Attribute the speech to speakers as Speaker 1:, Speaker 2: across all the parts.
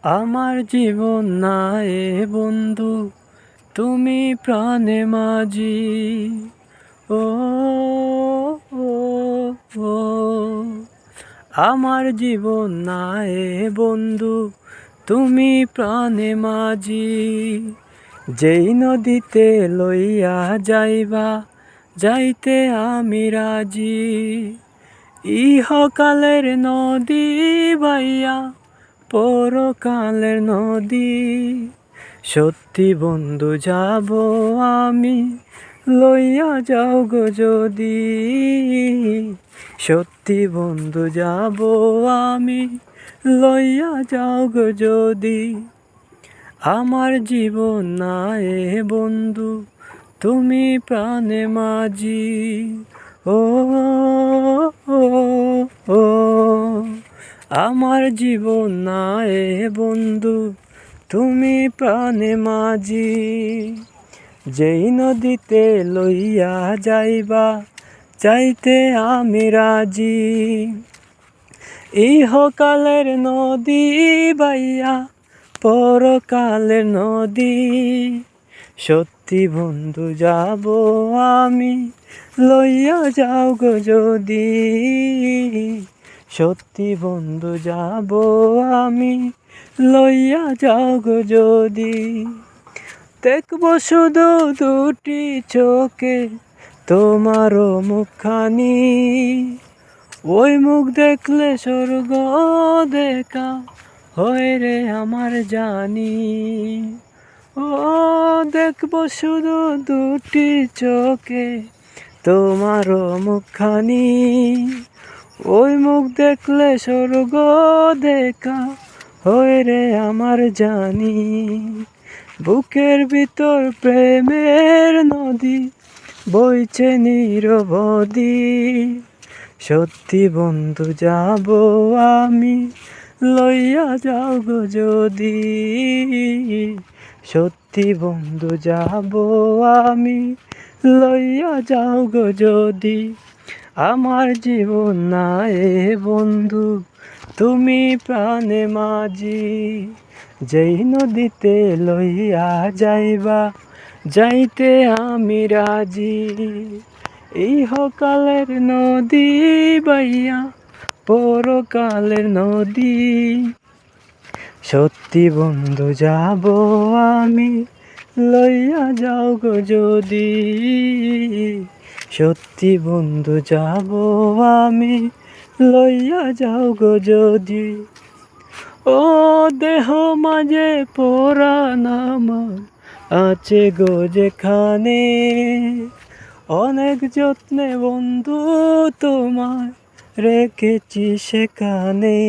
Speaker 1: আমার জীবন নাই বন্ধু, তুমি প্রাণে মাঝি। ও, ও, ও, আমার জীবন নাই বন্ধু, তুমি প্রাণে মাঝি। যেই নদীতে লইয়া যাইবা, যাইতে আমি রাজি। ইহকালের নদী বাইয়া, পরকালের নদী। সত্যি বন্ধু যাব আমি, লইয়া যাও গো যদি। সত্যি বন্ধু যাব আমি, লইয়া যাও গো যদি। আমার জীবন নাই বন্ধু, তুমি প্রাণে মাঝি। ও, ও, ও, আমার জীবন নাই বন্ধু, তুমি প্রাণে মাঝি। যেই নদীতে লইয়া যাইবা, যাইতে আমি রাজি। ইহকালের নদী বাইয়া, পরকালের নদী। সত্যি বন্ধু যাব আমি, লইয়া যাও গো যদি। সত্যি বন্ধু যাব আমি, লইয়া যাও গো যদি। দেখব শুধু দুটি চোখে তোমারও মুখখানি। ওই মুখ দেখলে স্বর্গ দেখা হয় রে আমার জানি। ও, দেখব শুধু দুটি চোখে তোমারও মুখখানি। ওই মুখ দেখলে স্বর্গ দেখা হয় রে আমার জানি। বুকের ভিতর প্রেমের নদী বইছে নিরবধি। সত্যি বন্ধু যাব আমি, লইয়া যাও গো যদি। সত্যি বন্ধু যাব আমি, লইয়া যাও গো যদি। আমার জীবন নাই বন্ধু, তুমি প্রাণে মাঝি। যেই নদীতে লইয়া যাইবা, যাইতে আমি রাজি। ইহকালের নদী বাইয়া, পরকালের নদী। সত্যি বন্ধু যাব আমি, লইয়া যাও গো যদি। সত্যি বন্ধু যাব আমি, লইয়া যাও গো যদি। ও, দেহ মাঝে পরাণ আমার আছে গো যেখানে। অনেক যত্নে বন্ধু তোমার রেখেছি সেখানে।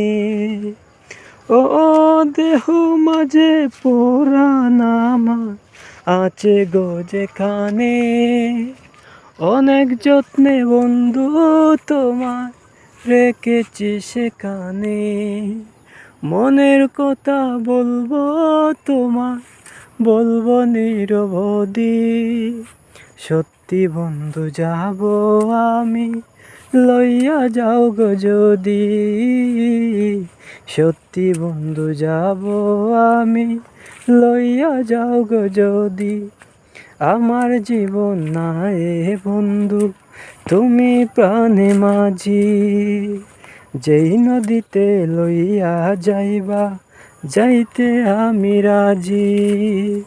Speaker 1: ও, দেহ মাঝে পরাণ আমার আছে গো যেখানে। অনেক যত্নে বন্ধু তোমার রেখেছি সেখানে। মনের কথা বলবো তোমার, বলবো নিরবধি। সত্যি বন্ধু যাব আমি, লইয়া যাও গো যদি। সত্যি বন্ধু যাব আমি, লইয়া যাও গো যদি। আমার জীবন নাই বন্ধু, তুমি প্রাণে মাঝি। যেই নদীতে লইয়া যাইবা, যাইতে আমি রাজি।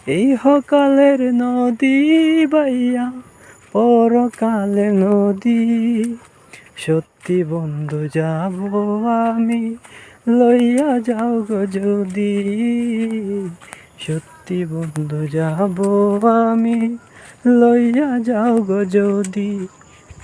Speaker 1: ইহকালের নদী বাইয়া, পরকালের নদী। সত্যি বন্ধু যাব আমি, লইয়া যাও গো যদি। সত্যি বন্ধু যাব আমি, লইয়া যাও গো যদি।